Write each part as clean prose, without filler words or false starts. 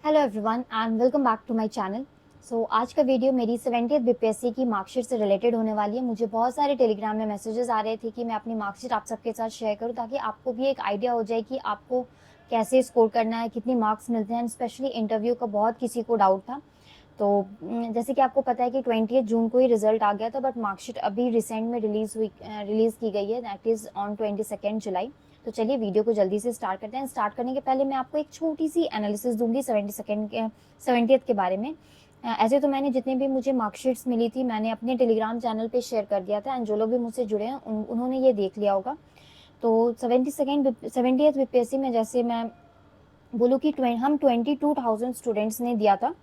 Hello everyone and welcome back to my channel. आज का video मेरी 70th बीपीएससी की मार्कशीट से रिलेटेड होने वाली है। मुझे बहुत सारे टेलीग्राम में मैसेजेस आ रहे थे कि मैं अपनी मार्कशीट आप सबके साथ शेयर करूं ताकि आपको भी एक आइडिया हो जाए कि आपको कैसे स्कोर करना है, कितनी मार्क्स मिलते हैं। स्पेशली इंटरव्यू का बहुत किसी को डाउट था। तो जैसे कि आपको पता है कि 20 जून को ही रिजल्ट आ गया था, बट मार्कशीट अभी रिसेंट में रिलीज की गई है, दैट इज ऑन 22 जुलाई। तो चलिए वीडियो को जल्दी से स्टार्ट करते हैं। स्टार्ट करने के पहले मैं आपको एक छोटी सी एनालिसिस दूंगी 70th के बारे में। ऐसे तो मैंने जितने भी मुझे मार्कशीट्स मिली थी मैंने अपने टेलीग्राम चैनल पे शेयर कर दिया था, एंड जो लोग भी मुझसे जुड़े हैं उन्होंने ये देख लिया होगा। तो 70th बीपीएससी में जैसे मैं बोलूँ कि हम 22,000 स्टूडेंट्स ने दिया था।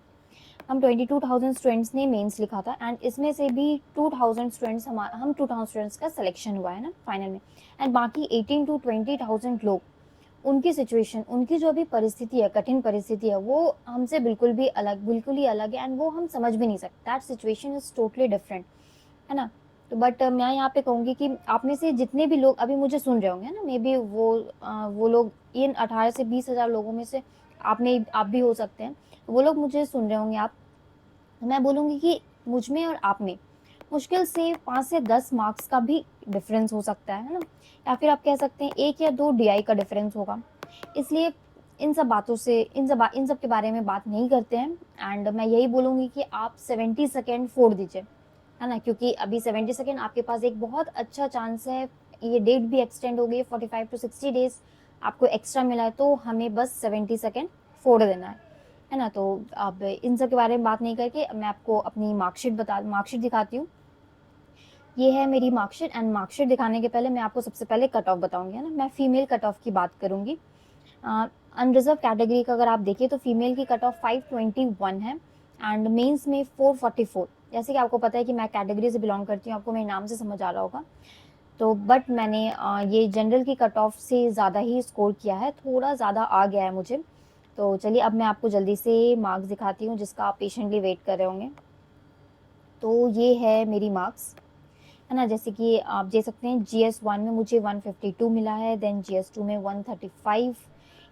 हम 22,000 स्टूडेंट्स ने मेंस लिखा था, एंड इसमें से भी 2,000 स्टूडेंट्स हम 2,000 स्टूडेंट्स का सिलेक्शन हुआ है ना फाइनल में। एंड बाकी 18 to 20,000 लोग, उनकी सिचुएशन, उनकी जो भी परिस्थिति है, कठिन परिस्थिति है, वो हमसे बिल्कुल ही अलग है, एंड वो हम समझ भी नहीं सकते। That situation is totally different, है ना। तो बट मैं यहाँ पे कहूंगी कि आप में से जितने भी लोग अभी मुझे सुन रहे होंगे ना, मे बी वो लोग इन 18 से 20 हजार लोगों में से आप भी हो सकते हैं। वो लोग मुझे सुन रहे होंगे। आप मैं बोलूंगी कि मुझ में और आप में मुश्किल से 5 से 10 मार्क्स का भी डिफरेंस हो सकता है ना। या फिर आप कह सकते हैं 1 या 2 DI का डिफरेंस होगा। इसलिए इन सब के बारे में बात नहीं करते हैं। एंड मैं यही बोलूंगी कि आप 70 सेकेंड फोड़ दीजिए, है ना, क्योंकि अभी 70 सेकेंड आपके पास एक बहुत अच्छा चांस है। ये डेट भी एक्सटेंड हो गई, 45 to 60 डेज आपको एक्स्ट्रा मिला है, तो हमें बस 70 सेकेंड फोड़ देना है ना। तो अब इन सब के बारे में बात नहीं करके मैं आपको अपनी मार्कशीट दिखाती हूँ। ये है मेरी मार्कशीट, एंड मार्कशीट दिखाने के पहले मैं आपको सबसे पहले कट ऑफ बताऊंगी, है ना। मैं फीमेल कट ऑफ की बात करूंगी। अनरिजर्व कैटेगरी का अगर आप देखिए तो फीमेल की कट ऑफ 521 है, एंड मेंस में 444। जैसे कि आपको पता है कि मैं कैटेगरी से बिलोंग करती हूँ, आपको मेरे नाम से समझ आ रहा होगा। तो बट मैंने ये जनरल की कट ऑफ से ज़्यादा ही स्कोर किया है, थोड़ा ज़्यादा आ गया है मुझे। तो चलिए अब मैं आपको जल्दी से मार्क्स दिखाती हूँ जिसका आप पेशेंटली वेट कर रहे होंगे। तो ये है मेरी मार्क्स, है ना। जैसे कि आप देख सकते हैं GS1 में मुझे 152 मिला है, देन GS2 में 135,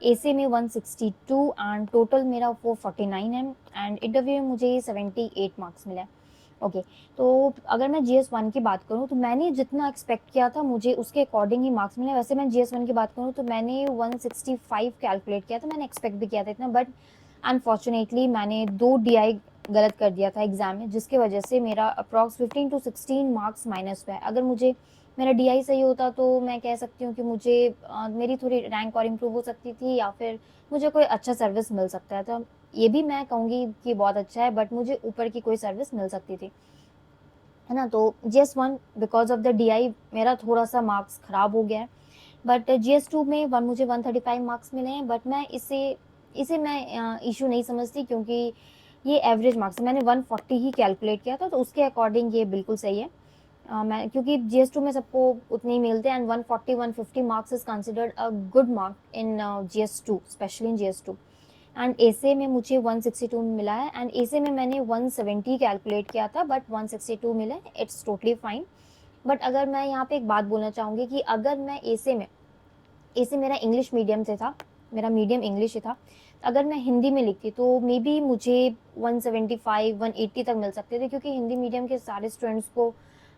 एसे में 162, एंड टोटल मेरा 449 है। एंड इंटरव्यू में मुझे 78 मार्क्स मिला है। ओके। तो अगर मैं GS1 की बात करूँ तो मैंने जितना एक्सपेक्ट किया था मुझे उसके अकॉर्डिंग ही मार्क्स मिले। वैसे मैं GS1 की बात करूँ तो मैंने 165 कैलकुलेट किया था, मैंने एक्सपेक्ट भी किया था इतना, बट अनफॉर्चुनेटली मैंने 2 DI गलत कर दिया था एग्जाम में, जिसकी वजह से मेरा अप्रॉक्स 15 to 16 मार्क्स माइनस हुआ है। अगर मुझे मेरा DI सही होता तो मैं कह सकती हूँ कि मुझे मेरी थोड़ी रैंक और इम्प्रूव हो सकती थी, या फिर मुझे कोई अच्छा सर्विस मिल सकता था। ये भी मैं कहूँगी कि बहुत अच्छा है, बट मुझे ऊपर की कोई सर्विस मिल सकती थी, है ना। तो GS1 because of the DI मेरा थोड़ा सा मार्क्स खराब हो गया है। बट GS2 में मुझे 135 मार्क्स मिले हैं, बट मैं इसे इसे मैं इशू नहीं समझती, क्योंकि ये एवरेज मार्क्स मैंने 140 ही कैलकुलेट किया था, तो उसके अकॉर्डिंग ये बिल्कुल सही है। मैं क्योंकि GS2 में सबको उतने ही मिलते हैं, and 140 150 marks is considered a good mark in GS2, specially in GS2। And essay में मुझे 162 मिला है, एंड एसे में मैंने 170 कैलकुलेट किया था, बट 162 मिला है, इट्स टोटली फाइन। बट अगर मैं यहाँ पे एक बात बोलना चाहूँगी कि अगर मैं एसे मेरा इंग्लिश मीडियम से था, मेरा मीडियम इंग्लिश ही था, अगर मैं हिंदी में लिखती तो मे बी मुझे 175 180 तक मिल सकते थे, क्योंकि हिंदी मीडियम के सारे स्टूडेंट्स को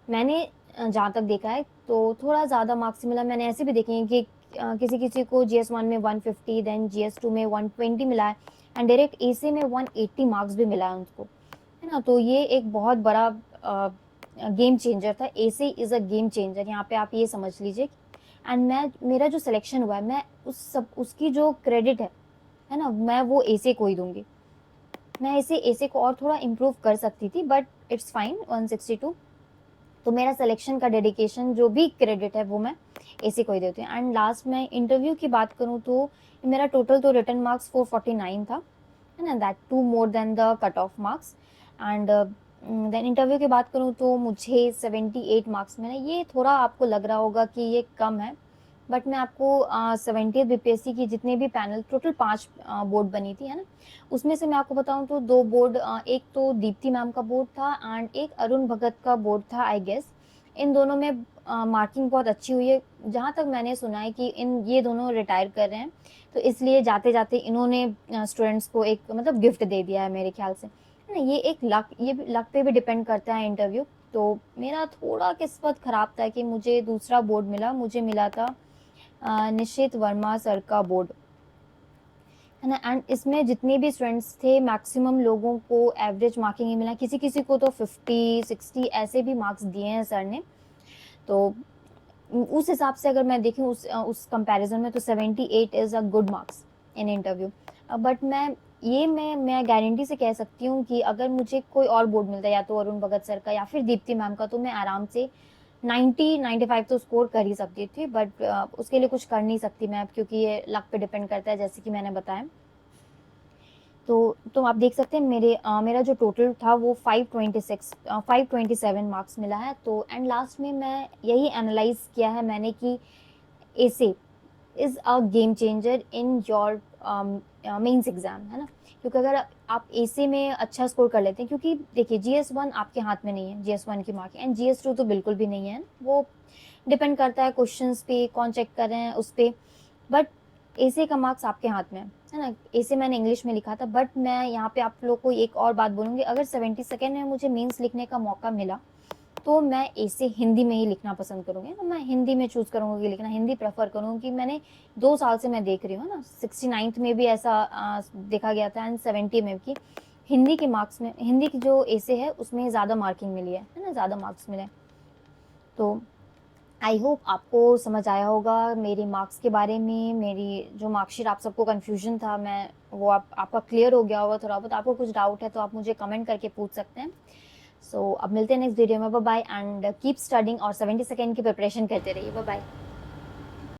मैंने जहाँ तक देखा है तो थोड़ा ज़्यादा मार्क्स मिला। मैंने ऐसे भी देखे हैं कि किसी किसी को GS1 में 150, देन GS2 में 120 मिला है, एंड डायरेक्ट एसे में 180 मार्क्स भी मिला है उनको, है ना। तो ये एक बहुत बड़ा गेम चेंजर था। एसे इज़ अ गेम चेंजर, यहाँ पे आप ये समझ लीजिए। एंड मेरा जो सिलेक्शन हुआ है, मैं उसकी जो क्रेडिट है ना, मैं वो एसे को ही दूंगी। मैं एसे को और थोड़ा इम्प्रूव कर सकती थी, बट इट्स फाइन 162। तो मेरा सिलेक्शन का डेडिकेशन, जो भी क्रेडिट है, वो मैं एसी को ही देती हूँ। एंड लास्ट में इंटरव्यू की बात करूँ तो मेरा टोटल तो रिटर्न मार्क्स 449 था, है ना, that too more than the cut off marks. And then interview की बात करूँ तो मुझे 78 मार्क्स मिले। ये थोड़ा आपको लग रहा होगा कि ये कम है, बट मैं आपको 70th बीपीएससी की जितने भी पैनल, टोटल 5 बोर्ड बनी थी, है ना, उसमें से मैं आपको बताऊं तो 2 बोर्ड, एक तो दीप्ति मैम का बोर्ड था, एंड एक अरुण भगत का बोर्ड था, आई गेस। इन दोनों में मार्किंग बहुत अच्छी हुई है। जहाँ तक मैंने सुना है कि ये दोनों रिटायर कर रहे हैं, तो इसलिए जाते-जाते इन्होंने स्टूडेंट्स को एक मतलब गिफ्ट दे दिया है मेरे ख़्याल से। है ना? ये भी लक पे भी डिपेंड करता है इंटरव्यू। तो मेरा थोड़ा किस्मत ख़राब था कि मुझे दूसरा बोर्ड मिला, मुझे मिला था निशित वर्मा सर का बोर्ड, है ना? एंड इसमें जितने भी स्टूडेंट्स थे मैक्सिमम लोगों को एवरेज मार्किंग ही मिला, किसी-किसी को तो 50, 60 ऐसे भी मार्क्स दिए हैं सर ने। तो उस हिसाब से अगर मैं देखूँ उस कंपैरिज़न में, तो 78 is a good marks in interview. But मैं गारंटी से कह सकती हूँ कि अगर मुझे कोई और बोर्ड मिलता है, या तो अरुण भगत सर का या फिर दीप्ति मैम का, तो मैं आराम से 90-95 तो स्कोर कर ही सकती थी। बट उसके लिए कुछ कर नहीं सकती मैं अब, क्योंकि ये लक पे डिपेंड करता है, जैसे कि मैंने बताया। तो आप देख सकते हैं मेरा जो टोटल था वो 527 मार्क्स मिला है। तो एंड लास्ट में मैं यही एनालाइज़ किया है मैंने कि essay is a game changer in your mains exam, है ना? क्योंकि अगर आप एसे में अच्छा स्कोर कर लेते हैं, क्योंकि देखिए जीएस 1 आपके हाथ में नहीं है, जीएस 1 की मार्क, एंड जीएस 2 तो बिल्कुल भी नहीं है। वो डिपेंड करता है क्वेश्चंस पे, कौन चेक कर रहे हैं उस पे। बट एसे का मार्क्स आपके हाथ में है ना? एसे मैंने इंग्लिश में लिखा था। बट मैं यहाँ पे आप लोग को एक और बात बोलूँगी, अगर 72nd में मुझे मेंस लिखने का मौका मिला, तो मैं एसे हिंदी में ही लिखना पसंद करूँगी। तो मैं हिंदी में चूज़ करूँगी लिखना, हिंदी प्रेफ़र करूँगी। कि मैंने 2 साल से मैं देख रही हूँ ना, 69th में भी ऐसा देखा गया था, एंड 70 में, कि हिंदी की जो एसे है उसमें ज़्यादा मार्किंग मिली है ना? ज़्यादा मार्क्स मिले। तो आई होप आपको समझ आया होगा मेरी मार्क्स के बारे में, मेरी जो मार्कशीट, आप सबको कन्फ्यूजन था, मैं वो आपका क्लियर हो गया होगा थोड़ा बहुत। आपको कुछ डाउट है तो आप मुझे कमेंट करके पूछ सकते हैं। सो अब मिलते हैं नेक्स्ट वीडियो में। Bye bye, and keep studying और 72nd की प्रिपरेशन करते रहिए। Bye bye.